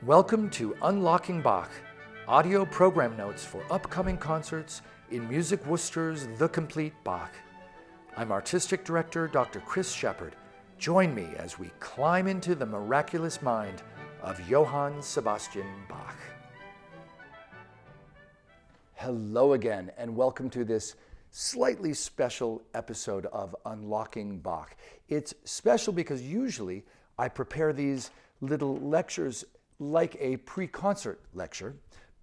Welcome to Unlocking Bach, audio program notes for upcoming concerts in Music Worcester's The Complete Bach. I'm Artistic Director Dr. Chris Shepard. Join me as we climb into the miraculous mind of Johann Sebastian Bach. Hello again, and welcome to this slightly special episode of Unlocking Bach. It's special because usually I prepare these little lectures like a pre-concert lecture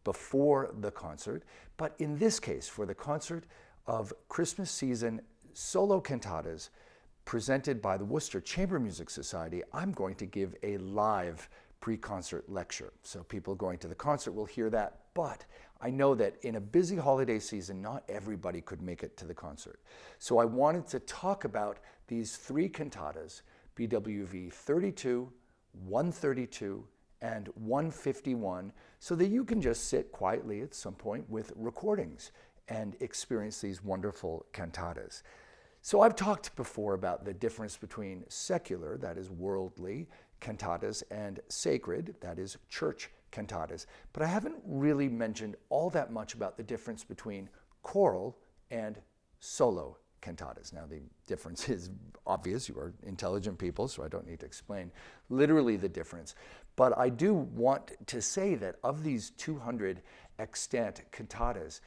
before the concert, but in this case, for the concert of Christmas season solo cantatas presented by the Worcester Chamber Music Society, I'm going to give a live pre-concert lecture. So people going to the concert will hear that, but I know that in a busy holiday season, not everybody could make it to the concert. So I wanted to talk about these three cantatas, BWV 32, 132, and 151, so that you can just sit quietly at some point with recordings and experience these wonderful cantatas. So I've talked before about the difference between secular, that is worldly, cantatas and sacred, that is church cantatas, but I haven't really mentioned all that much about the difference between choral and solo cantatas. Now the difference is obvious. You are intelligent people, so I don't need to explain literally the difference. But I do want to say that of these 200 extant cantatas,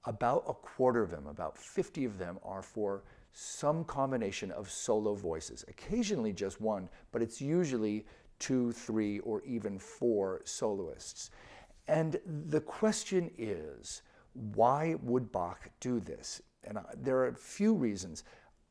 about a quarter of them, about 50 of them, are for some combination of solo voices. Occasionally just one, but it's usually 2, 3, or even 4 soloists. And the question is, why would Bach do this? And there are a few reasons.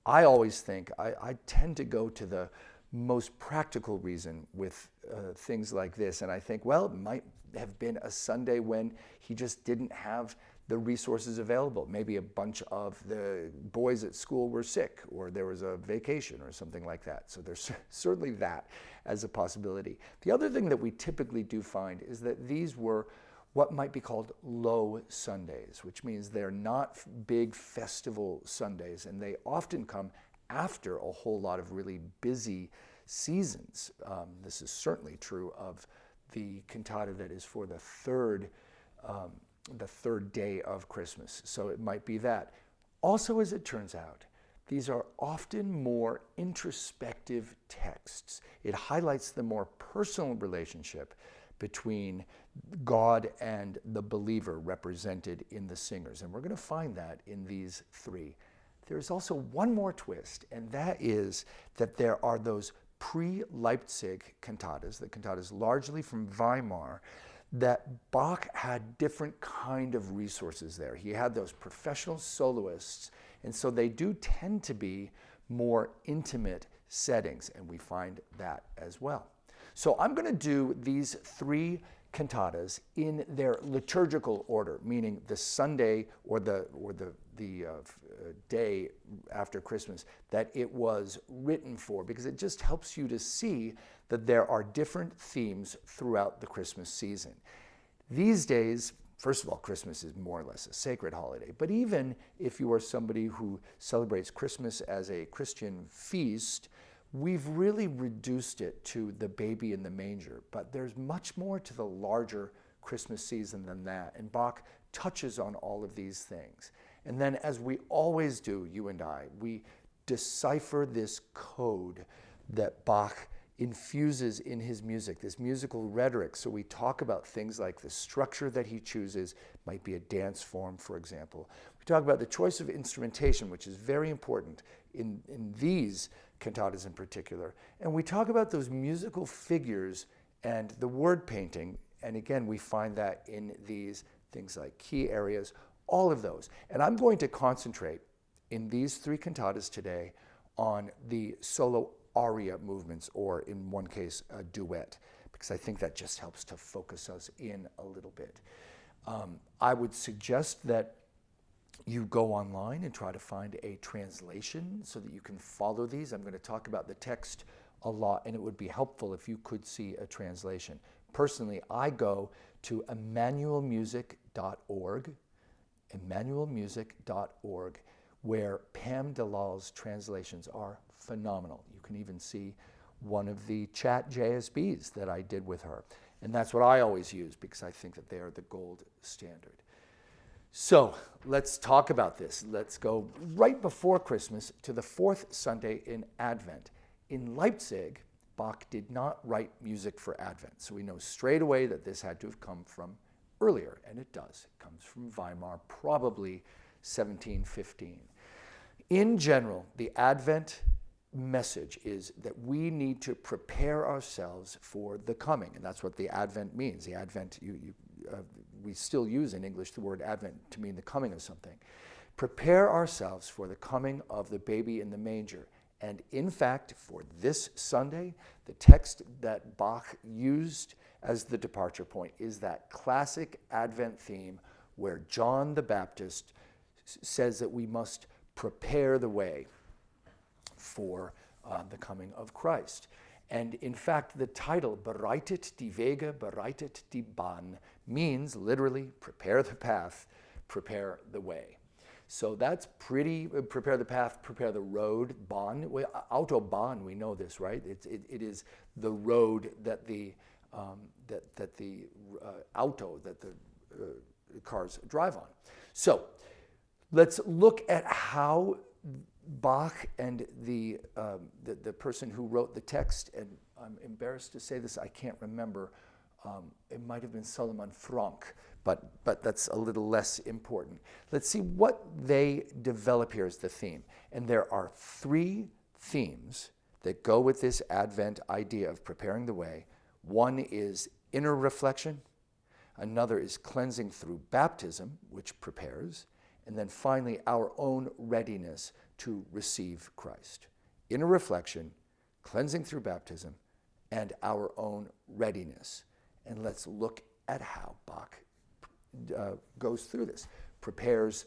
I always think, I tend to go to the most practical reason with things like this. And I think, well, it might have been a Sunday when he just didn't have the resources available. Maybe a bunch of the boys at school were sick, or there was a vacation or something like that. So there's certainly that as a possibility. The other thing that we typically do find is that these were what might be called low Sundays, which means they're not big festival Sundays, and they often come after a whole lot of really busy seasons. This is certainly true of the cantata that is for the third day of Christmas. So it might be that. Also, as it turns out, these are often more introspective texts. It highlights the more personal relationship between God and the believer represented in the singers. And we're going to find that in these three. There's also one more twist, and that is that there are those pre-Leipzig cantatas, the cantatas largely from Weimar, that Bach had different kind of resources there. He had those professional soloists, and so they do tend to be more intimate settings, and we find that as well. So I'm going to do these three cantatas in their liturgical order, meaning the Sunday or the day after Christmas that it was written for, because it just helps you to see that there are different themes throughout the Christmas season. These days, first of all, Christmas is more or less a sacred holiday, but even if you are somebody who celebrates Christmas as a Christian feast, we've really reduced it to the baby in the manger, but there's much more to the larger Christmas season than that, and Bach touches on all of these things. And then, as we always do, you and I, we decipher this code that Bach infuses in his music, this musical rhetoric. So we talk about things like the structure that he chooses, might be a dance form, for example. We talk about the choice of instrumentation, which is very important in these cantatas in particular. And we talk about those musical figures and the word painting. And again, we find that in these things like key areas, all of those. And I'm going to concentrate in these three cantatas today on the solo aria movements, or in one case, a duet, because I think that just helps to focus us in a little bit. I would suggest that you go online and try to find a translation so that you can follow these. I'm going to talk about the text a lot, and it would be helpful if you could see a translation. Personally, I go to emmanuelmusic.org, where Pam Dalal's translations are phenomenal. You can even see one of the chat JSBs that I did with her. And that's what I always use because I think that they are the gold standard. So let's talk about this. Let's go right before Christmas to the fourth Sunday in Advent. In Leipzig, Bach did not write music for Advent. So we know straight away that this had to have come from earlier, and it does. It comes from Weimar, probably 1715. In general, the Advent message is that we need to prepare ourselves for the coming, and that's what the Advent means. The Advent, we still use in English the word Advent to mean the coming of something. Prepare ourselves for the coming of the baby in the manger. And in fact, for this Sunday, the text that Bach used as the departure point is that classic Advent theme where John the Baptist says that we must prepare the way for the coming of Christ. And in fact, the title, Bereitet die Wege, bereitet die Bahn, means literally prepare the path, prepare the way. So that's pretty, prepare the path, prepare the road, Bahn. Autobahn, we know this, right? It is the road that the cars drive on. So let's look at how Bach and the person who wrote the text, and I'm embarrassed to say this, I can't remember, it might have been Solomon Frank, but that's a little less important. Let's see what they develop here as the theme. And there are three themes that go with this Advent idea of preparing the way. One is inner reflection, another is cleansing through baptism, which prepares, and then finally our own readiness to receive Christ. Inner reflection, cleansing through baptism, and our own readiness. And let's look at how Bach goes through this, prepares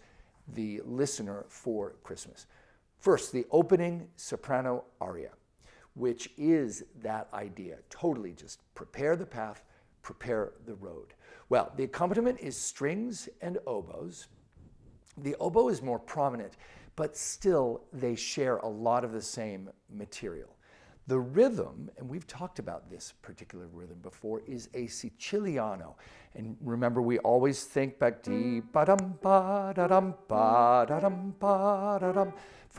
the listener for Christmas. First, the opening soprano aria, which is that idea, totally just prepare the path, prepare the road. Well, the accompaniment is strings and oboes. The oboe is more prominent, but still they share a lot of the same material. The rhythm, and we've talked about this particular rhythm before, is a Siciliano. And remember, we always think back from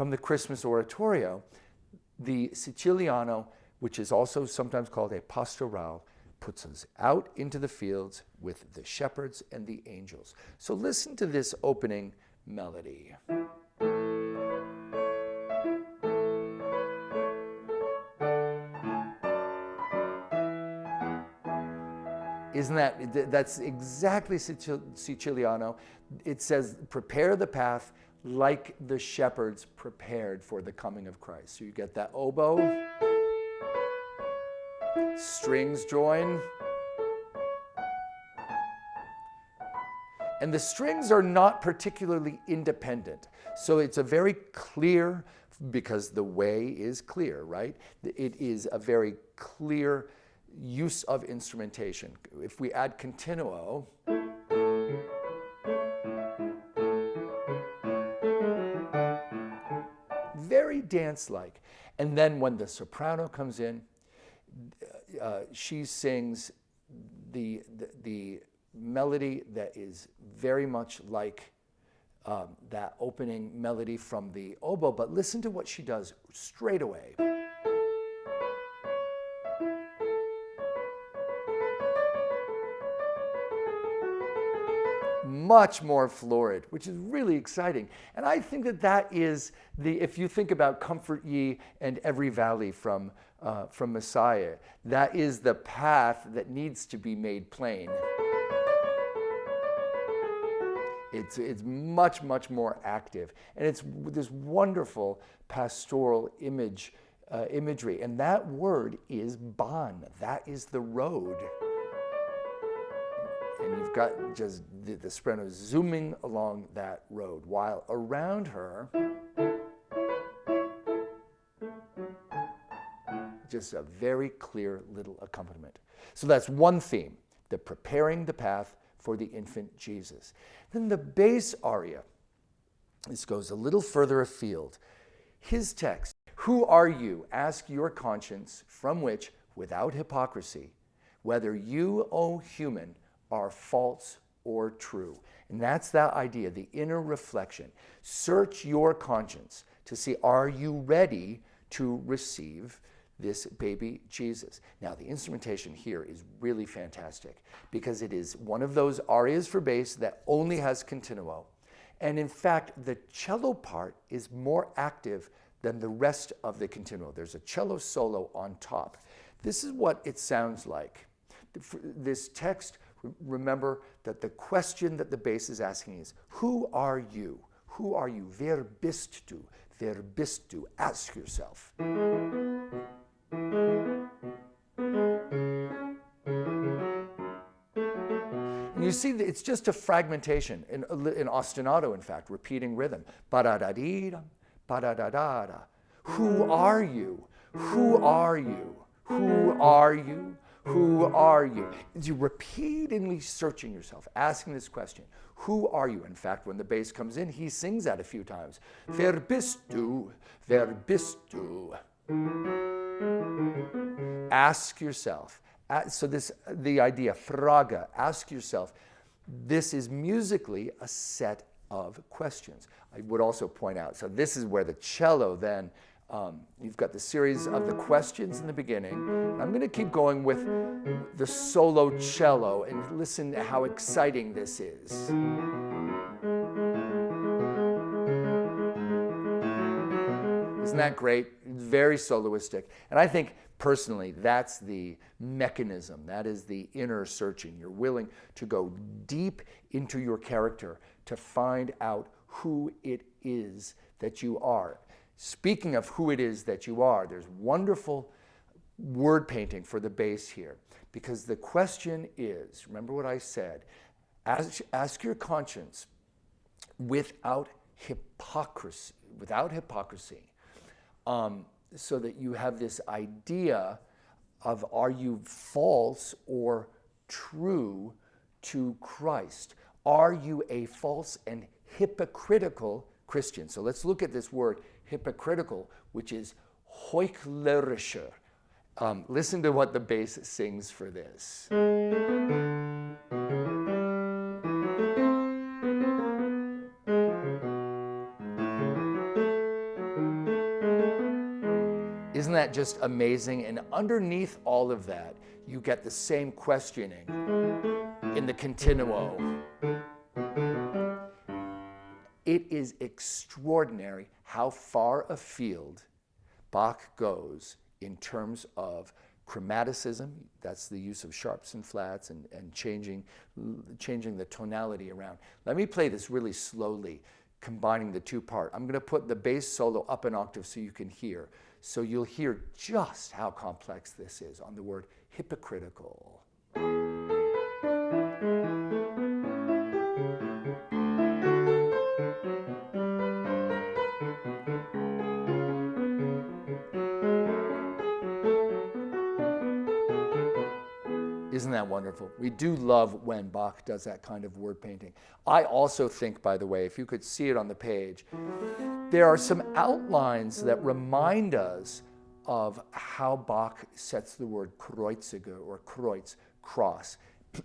the Christmas oratorio. The Siciliano, which is also sometimes called a pastoral, puts us out into the fields with the shepherds and the angels. So listen to this opening melody. Isn't that's exactly Siciliano. It says, prepare the path like the shepherds prepared for the coming of Christ. So you get that oboe, strings join, and the strings are not particularly independent. So it's a very clear, because the way is clear, right? It is a very clear use of instrumentation. If we add continuo, very dance-like. And then when the soprano comes in, she sings the melody that is very much like that opening melody from the oboe, but listen to what she does straight away. Much more florid, which is really exciting. And I think that is if you think about Comfort Ye and Every Valley from Messiah, that is the path that needs to be made plain. It's much, much more active. And it's this wonderful pastoral imagery. And that word is Bahn. That is the road. And you've got just the soprano zooming along that road, while around her, just a very clear little accompaniment. So that's one theme, the preparing the path for the infant Jesus. Then the bass aria, this goes a little further afield. His text, who are you? Ask your conscience, from which, without hypocrisy, whether you, O human, are false or true. And that's that idea, the inner reflection. Search your conscience to see, are you ready to receive this baby Jesus? Now, the instrumentation here is really fantastic because it is one of those arias for bass that only has continuo. And in fact, the cello part is more active than the rest of the continuo. There's a cello solo on top. This is what it sounds like. This text, remember that the question that the bass is asking is, who are you? Who are you? Wer bist du? Wer bist du? Ask yourself. And you see, it's just a fragmentation, in ostinato, in fact, repeating rhythm. Ba-da-da-dee-dum, ba-da-da-da-da. Who are you? Who are you? Who are you? Who are you? You're repeatedly searching yourself, asking this question. Who are you? In fact, when the bass comes in, he sings that a few times. Wer bist du? Wer bist du? Ask yourself. So the idea, Frage, ask yourself. This is musically a set of questions. I would also point out, so this is where the cello then, you've got the series of the questions in the beginning. I'm going to keep going with the solo cello and listen to how exciting this is. Isn't that great? Very soloistic. And I think personally, that's the mechanism. That is the inner searching. You're willing to go deep into your character to find out who it is that you are. Speaking of who it is that you are, there's wonderful word painting for the bass here. Because the question is, remember what I said, ask your conscience without hypocrisy, so that you have this idea of, are you false or true to Christ? Are you a false and hypocritical Christian? So let's look at this word, hypocritical, which is heuchlerischer. Listen to what the bass sings for this. Isn't that just amazing? And underneath all of that, you get the same questioning in the continuo. It is extraordinary how far afield Bach goes in terms of chromaticism. That's the use of sharps and flats and changing the tonality around. Let me play this really slowly, combining the two parts. I'm going to put the bass solo up an octave so you can hear. So you'll hear just how complex this is on the word hypocritical. Isn't that wonderful? We do love when Bach does that kind of word painting. I also think, by the way, if you could see it on the page, there are some outlines that remind us of how Bach sets the word kreuzige or kreuz, cross.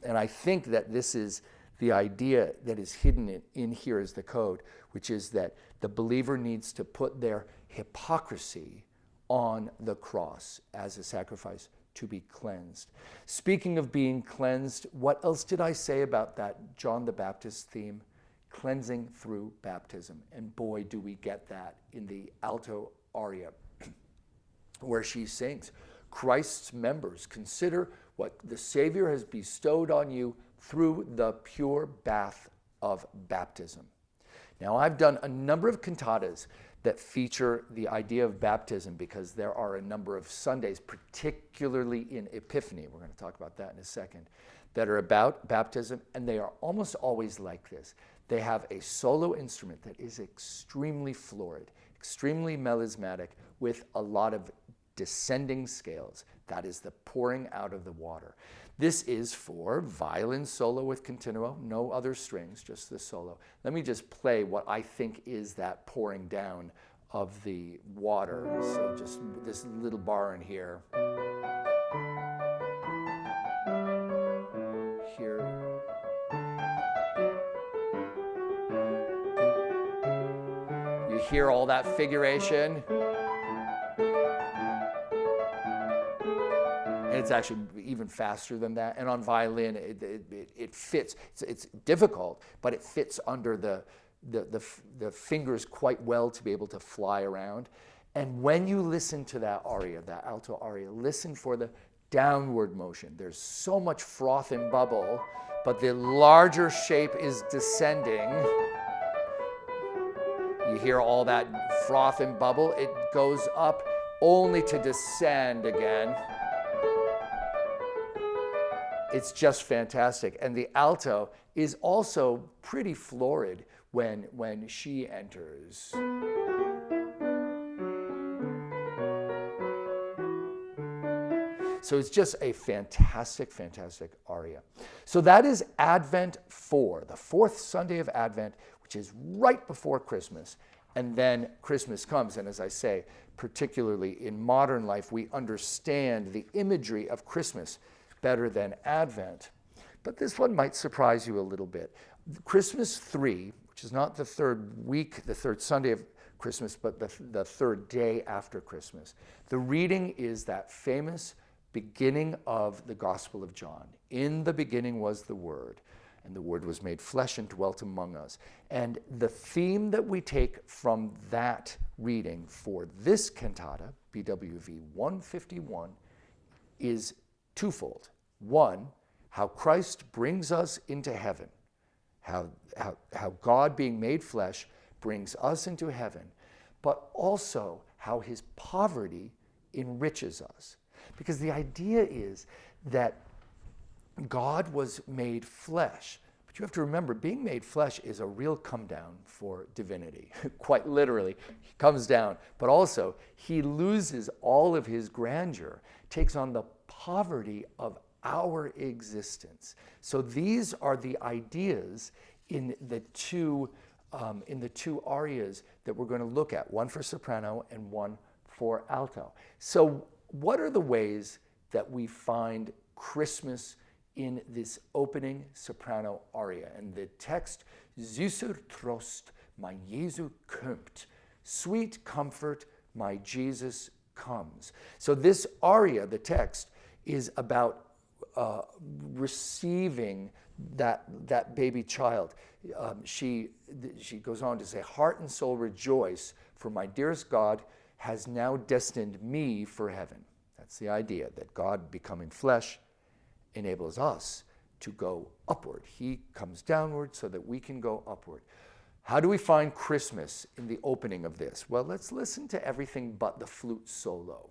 And I think that this is the idea that is hidden in here as the code, which is that the believer needs to put their hypocrisy on the cross as a sacrifice to be cleansed. Speaking of being cleansed, what else did I say about that John the Baptist theme? Cleansing through baptism. And boy, do we get that in the alto aria where she sings, Christ's members, consider what the Savior has bestowed on you through the pure bath of baptism. Now, I've done a number of cantatas that feature the idea of baptism because there are a number of Sundays, particularly in Epiphany, we're going to talk about that in a second, that are about baptism, and they are almost always like this. They have a solo instrument that is extremely florid, extremely melismatic, with a lot of descending scales. That is the pouring out of the water. This is for violin solo with continuo, no other strings, just the solo. Let me just play what I think is that pouring down of the water. So just this little bar in here. hear all that figuration? And it's actually even faster than that. And on violin, it fits. It's difficult, but it fits under the fingers quite well to be able to fly around. And when you listen to that aria, that alto aria, listen for the downward motion. There's so much froth and bubble, but the larger shape is descending. You hear all that froth and bubble. It goes up only to descend again. It's just fantastic. And the alto is also pretty florid when she enters. So it's just a fantastic, fantastic aria. So that is Advent 4, the fourth Sunday of Advent, which is right before Christmas. And then Christmas comes. And as I say, particularly in modern life, we understand the imagery of Christmas better than Advent. But this one might surprise you a little bit. Christmas 3, which is not the third week, the third Sunday of Christmas, but the third day after Christmas. The reading is that famous beginning of the Gospel of John. In the beginning was the Word, and the Word was made flesh and dwelt among us. And the theme that we take from that reading for this cantata, BWV 151, is twofold. One, how Christ brings us into heaven, how God being made flesh brings us into heaven, but also how his poverty enriches us. Because the idea is that God was made flesh. But you have to remember, being made flesh is a real come down for divinity. Quite literally, he comes down. But also, he loses all of his grandeur, takes on the poverty of our existence. So these are the ideas in the two arias that we're going to look at, one for soprano and one for alto. So what are the ways that we find Christmas in this opening soprano aria? And the text, Süßer Trost, mein Jesu kommt. Sweet comfort, my Jesus comes. So this aria, the text, is about receiving that baby child. She goes on to say, heart and soul rejoice, for my dearest God has now destined me for heaven. That's the idea, that God becoming flesh enables us to go upward. He comes downward so that we can go upward. How do we find Christmas in the opening of this? Well, let's listen to everything but the flute solo.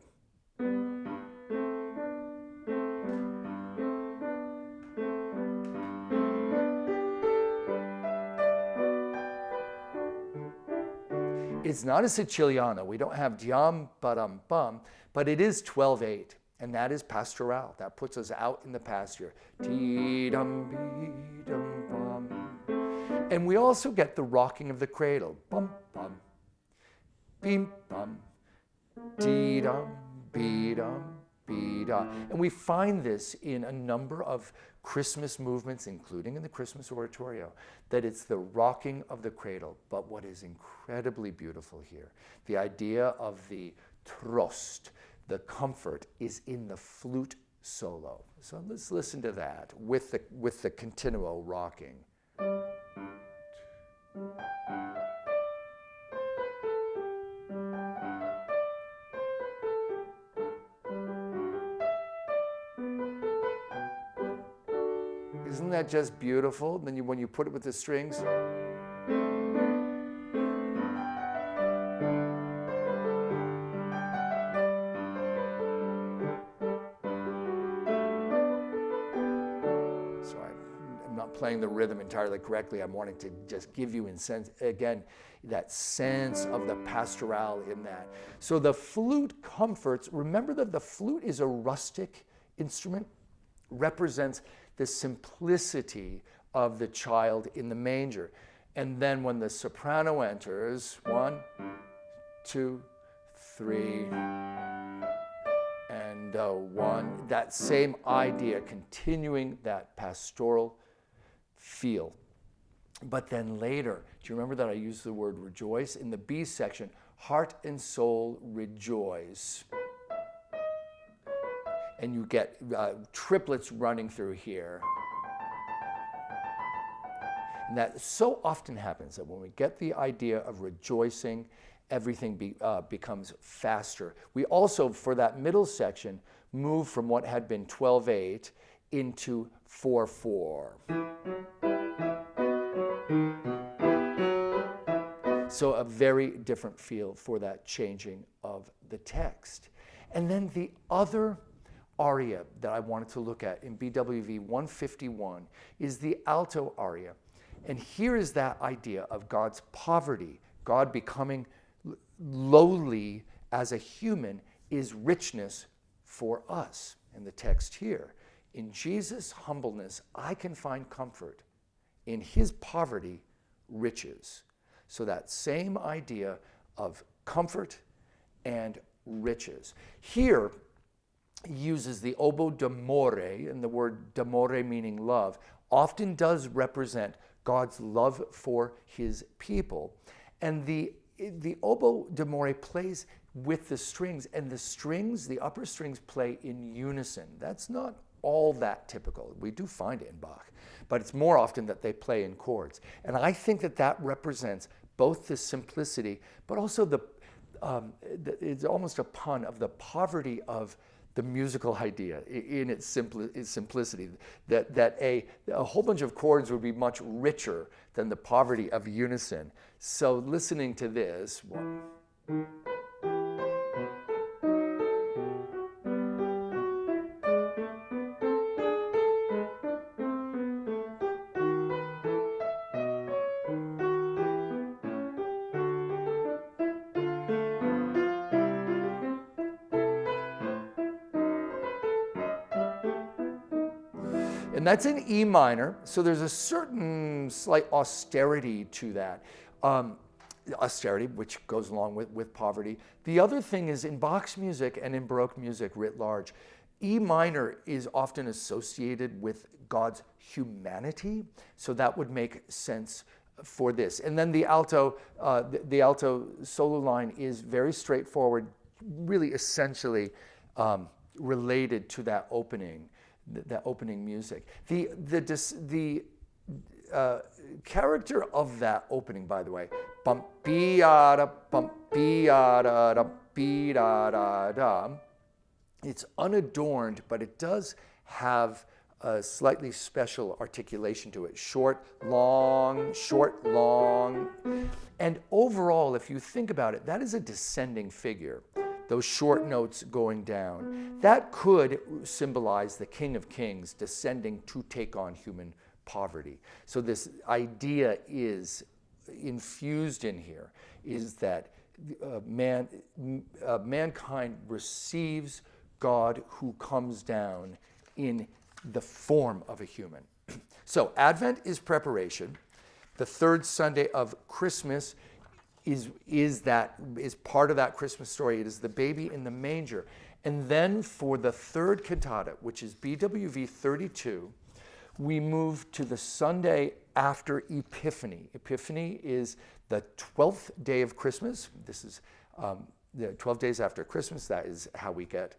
It's not a Siciliano. We don't have diam, badam, bum, but it is 12/8, and that is pastoral. That puts us out in the pasture. Dee-dum, bee-dum, bum. And we also get the rocking of the cradle. Bum, bum, beam, bum, dee-dum, bee-dum, bee-dum. And we find this in a number of Christmas movements, including in the Christmas oratorio, that it's the rocking of the cradle. But what is incredibly beautiful here, the idea of the trost, the comfort, is in the flute solo. So let's listen to that with the continuo rocking. Isn't that just beautiful? Then when you put it with the strings. So I'm not playing the rhythm entirely correctly. I'm wanting to just give you, again, that sense of the pastoral in that. So the flute comforts. Remember that the flute is a rustic instrument, represents the simplicity of the child in the manger. And then when the soprano enters, 1, 2, 3, and 1, that same idea, continuing that pastoral feel. But then later, do you remember that I used the word rejoice? In the B section, heart and soul rejoice. And you get triplets running through here. And that so often happens that when we get the idea of rejoicing, everything becomes faster. We also, for that middle section, move from what had been 12/8 into 4/4. So a very different feel for that changing of the text. And then the other aria that I wanted to look at in BWV 151 is the alto aria. And here is that idea of God's poverty, God becoming lowly as a human, is richness for us. And the text here, in Jesus' humbleness, I can find comfort. In his poverty, riches. So that same idea of comfort and riches. Here, he uses the oboe d'amore, and the word d'amore meaning love, often does represent God's love for his people. And the oboe d'amore plays with the strings, and the strings, the upper strings, play in unison. That's not all that typical. We do find it in Bach, but it's more often that they play in chords. And I think that that represents both the simplicity, but also it's almost a pun of the poverty of the musical idea in its simplicity, that a whole bunch of chords would be much richer than the poverty of unison. So listening to this, and that's in E minor, so there's a certain slight austerity to that. Austerity, which goes along with poverty. The other thing is in Bach's music and in Baroque music writ large, E minor is often associated with God's humanity, so that would make sense for this. And then the alto solo line is very straightforward, really essentially related to that opening music. The character of that opening, by the way, bump be da bump be da be da. It's unadorned, but it does have a slightly special articulation to it. Short, long, and overall, if you think about it, that is a descending figure. Those short notes going down. That could symbolize the King of Kings descending to take on human poverty. So this idea is infused in here, is that mankind receives God who comes down in the form of a human. So Advent is preparation. The third Sunday of Christmas is part of that Christmas story. It is the baby in the manger. And then for the third cantata, which is BWV 32, we move to the Sunday after Epiphany. Epiphany is the 12th day of Christmas. This is the 12 days after Christmas. That is how we get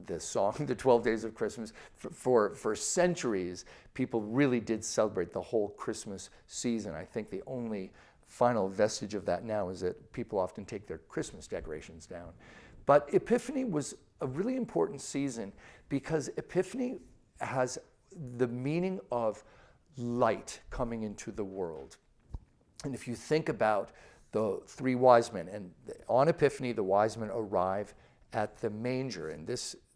the song, the 12 days of Christmas. For centuries, people really did celebrate the whole Christmas season. I think the only final vestige of that now is that people often take their Christmas decorations down. But Epiphany was a really important season because Epiphany has the meaning of light coming into the world. And if you think about the three wise men, and on Epiphany, the wise men arrive at the manger. And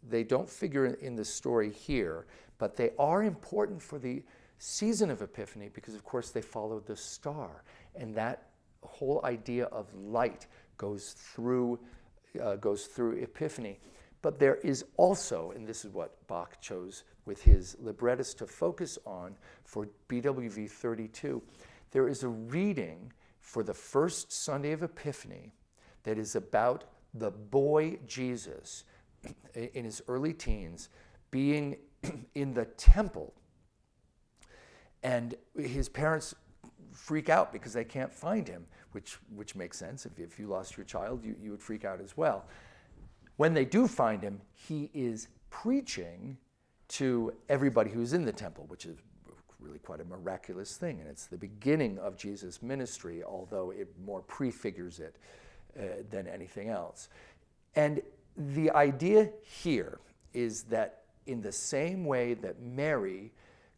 they don't figure in the story here, but they are important for the season of Epiphany because, of course, they followed the star. And that whole idea of light goes through Epiphany. But there is also, and this is what Bach chose with his librettist to focus on for BWV 32, there is a reading for the first Sunday of Epiphany that is about the boy Jesus in his early teens being in the temple, and his parents freak out because they can't find him, which makes sense. If you lost your child, you would freak out as well. When they do find him, he is preaching to everybody who's in the temple, which is really quite a miraculous thing. And it's the beginning of Jesus' ministry, although it more prefigures it than anything else. And the idea here is that in the same way that Mary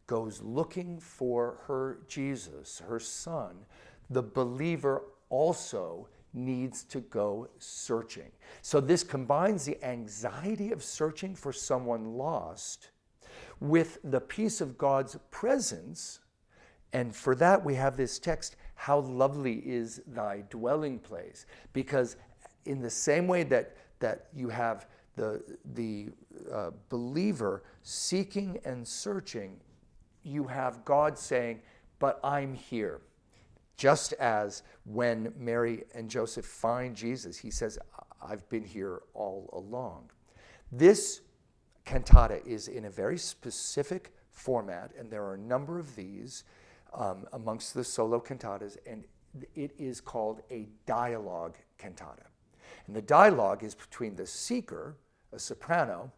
goes looking for her Jesus, her son, the believer also needs to go searching. So this combines the anxiety of searching for someone lost with the peace of God's presence. And for that we have this text, "How lovely is thy dwelling place." Because in the same way that you have the believer seeking and searching, you have God saying, "But I'm here." Just as when Mary and Joseph find Jesus, he says, "I've been here all along." This cantata is in a very specific format, and there are a number of these amongst the solo cantatas, and it is called a dialogue cantata. And the dialogue is between the seeker, a soprano,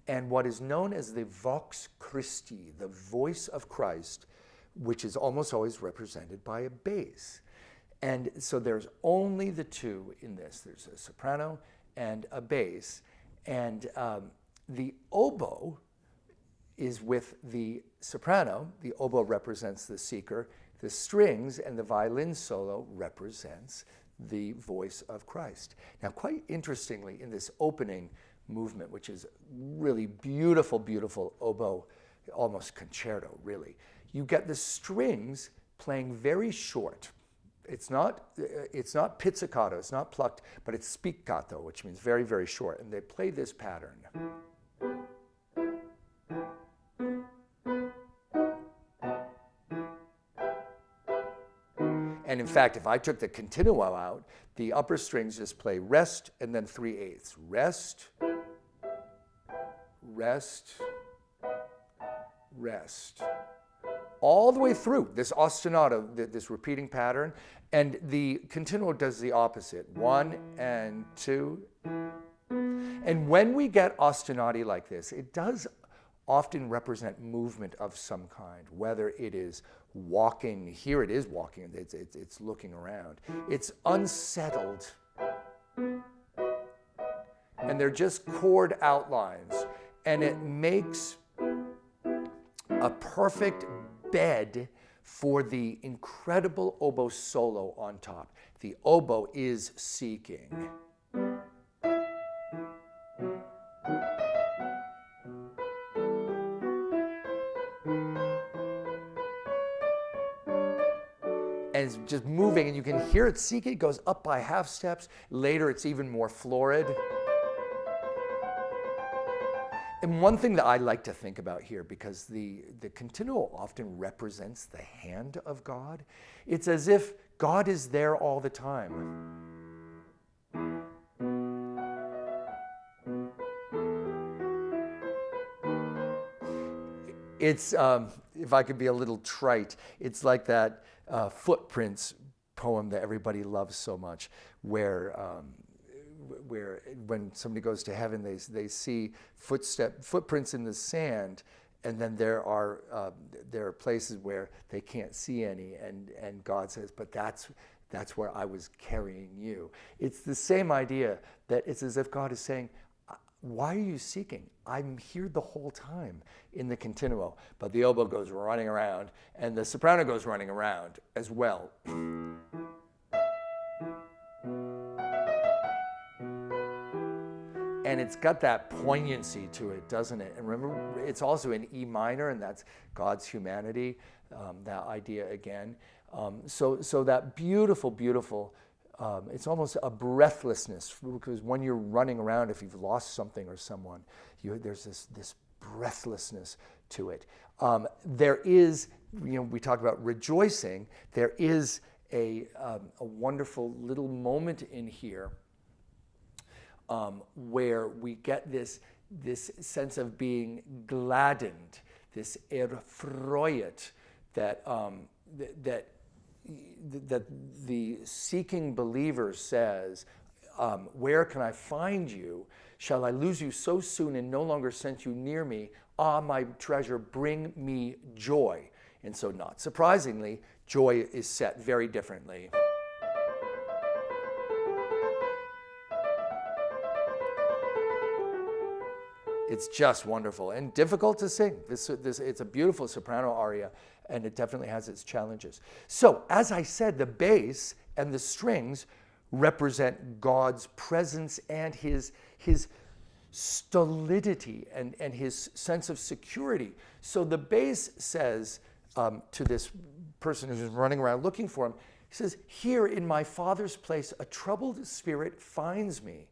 and what is known as the vox Christi, the voice of Christ, which is almost always represented by a bass. And so there's only the two in this. There's a soprano and a bass. And the oboe is with the soprano. The oboe represents the seeker. The strings and the violin solo represents the voice of Christ. Now, quite interestingly, in this opening movement, which is really beautiful, beautiful oboe, almost concerto, really, you get the strings playing very short. It's not pizzicato, it's not plucked, but it's spiccato, which means very, very short. And they play this pattern. And in fact, if I took the continuo out, the upper strings just play rest and then 3/8. Rest, rest, rest. All the way through this ostinato, this repeating pattern, and the continuo does the opposite. 1 and 2. And when we get ostinati like this, it does often represent movement of some kind, whether it is walking. Here it is walking, it's looking around. It's unsettled. And they're just chord outlines. And it makes a perfect bed for the incredible oboe solo on top. The oboe is seeking. And it's just moving, and you can hear it seeking. It goes up by half steps. Later, it's even more florid. And one thing that I like to think about here, because the continuo often represents the hand of God, it's as if God is there all the time. It's, if I could be a little trite, it's like that Footprints poem that everybody loves so much, where when somebody goes to heaven, they see footprints in the sand, and then there are places where they can't see any, and God says, "But that's where I was carrying you." It's the same idea, that it's as if God is saying, "Why are you seeking? I'm here the whole time," in the continuo. But the oboe goes running around, and the soprano goes running around as well. And it's got that poignancy to it, doesn't it? And remember, it's also in E minor, and that's God's humanity, that idea again. So that beautiful, beautiful, it's almost a breathlessness, because when you're running around, if you've lost something or someone, there's this breathlessness to it. There is, we talk about rejoicing, there is a wonderful little moment in here where we get this sense of being gladdened, this erfreut, that that the seeking believer says, where can I find you? Shall I lose you so soon and no longer sense you near me? Ah, my treasure, bring me joy. And so not surprisingly, joy is set very differently. It's just wonderful and difficult to sing. It's a beautiful soprano aria, and it definitely has its challenges. So, as I said, the bass and the strings represent God's presence and his stolidity and his sense of security. So the bass says to this person who's running around looking for him, he says, "Here in my Father's place, a troubled spirit finds me.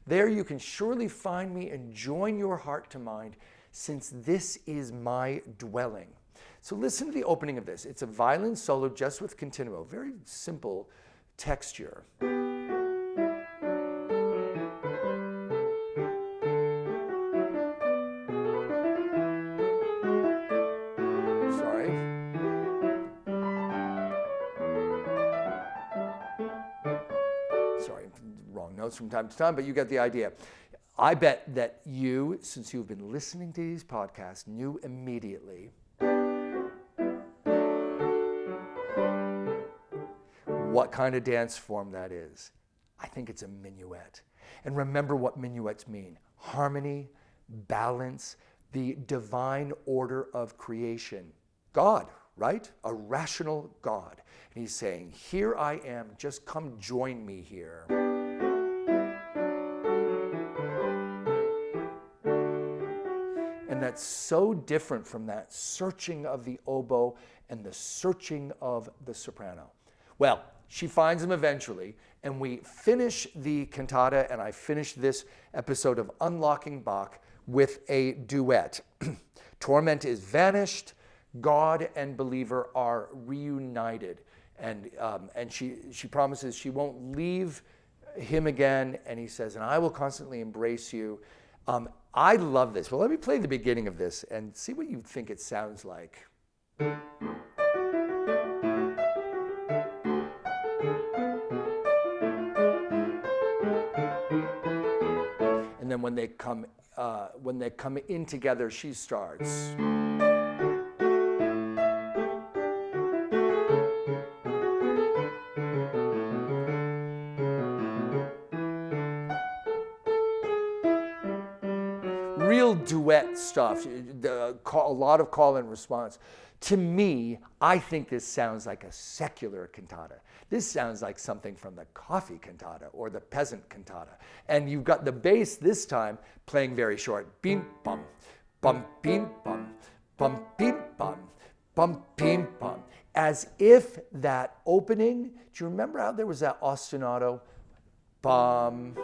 There you can surely find me and join your heart to mine, since this is my dwelling." So listen to the opening of this. It's a violin solo just with continuo, very simple texture. Notes from time to time, but you get the idea. I bet that you, since you've been listening to these podcasts, knew immediately what kind of dance form that is. I think it's a minuet. And remember what minuets mean: harmony, balance, the divine order of creation. God, right? A rational God. And he's saying, here I am, just come join me here. And that's so different from that searching of the oboe and the searching of the soprano. Well, she finds him eventually, and we finish the cantata, and I finish this episode of Unlocking Bach with a duet. Torment is vanished, God and believer are reunited, and she promises she won't leave him again, and he says, "And I will constantly embrace you." I love this. Well, let me play the beginning of this and see what you think it sounds like. And then when they come in together, she starts. Real duet stuff, a lot of call and response. To me, I think this sounds like a secular cantata. This sounds like something from the coffee cantata or the peasant cantata. And you've got the bass this time playing very short. Beam, bum, bum, beam, bum, bum, beam, bum, bum, beam, bum. As if that opening, do you remember how there was that ostinato? Bum,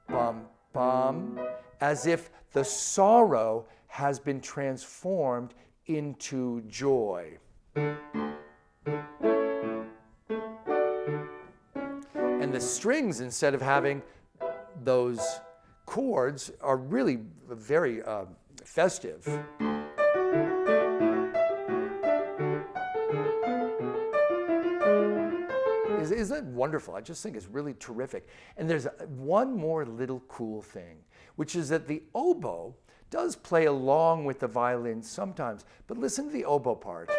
bum, bum. As if the sorrow has been transformed into joy. And the strings, instead of having those chords, are really very festive. Isn't that wonderful? I just think it's really terrific. And there's one more little cool thing, which is that the oboe does play along with the violin sometimes, but listen to the oboe part.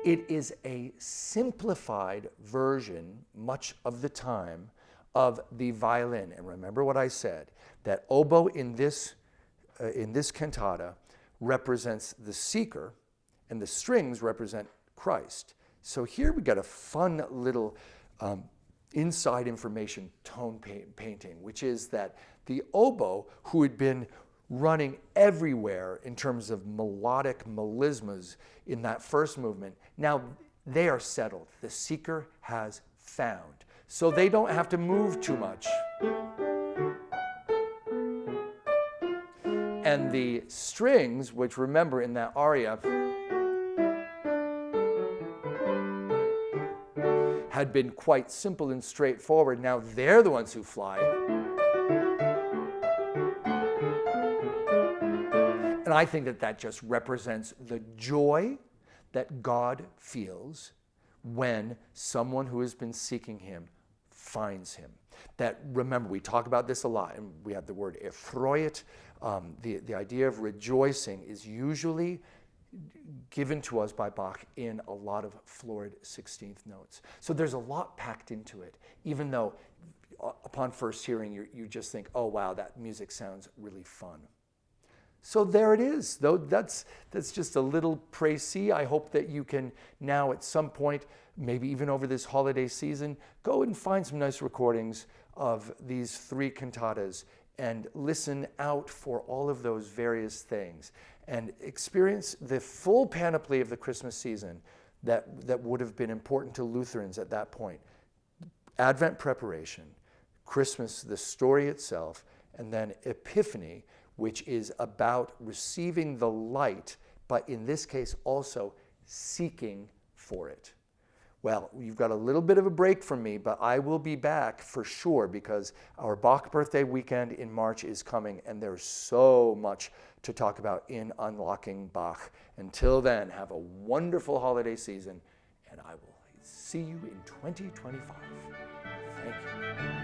It is a simplified version, much of the time, of the violin. And remember what I said, that oboe in this cantata represents the seeker, and the strings represent Christ. So here we got a fun little inside information tone painting, which is that the oboe, who had been running everywhere in terms of melodic melismas in that first movement, now they are settled. The seeker has found. So they don't have to move too much. And the strings, which remember in that aria, had been quite simple and straightforward. Now they're the ones who fly. I think that that just represents the joy that God feels when someone who has been seeking him finds him. That, remember, we talk about this a lot, and we have the word erfreut. The idea of rejoicing is usually given to us by Bach in a lot of florid 16th notes. So there's a lot packed into it, even though upon first hearing you just think, oh wow, that music sounds really fun. So there it is, though. That's just a little précis. I hope that you can now at some point, maybe even over this holiday season, go and find some nice recordings of these 3 cantatas and listen out for all of those various things and experience the full panoply of the Christmas season that would have been important to Lutherans at that point. Advent preparation, Christmas, the story itself, and then Epiphany, which is about receiving the light, but in this case also seeking for it. Well, you've got a little bit of a break from me, but I will be back for sure because our Bach birthday weekend in March is coming and there's so much to talk about in Unlocking Bach. Until then, have a wonderful holiday season and I will see you in 2025. Thank you.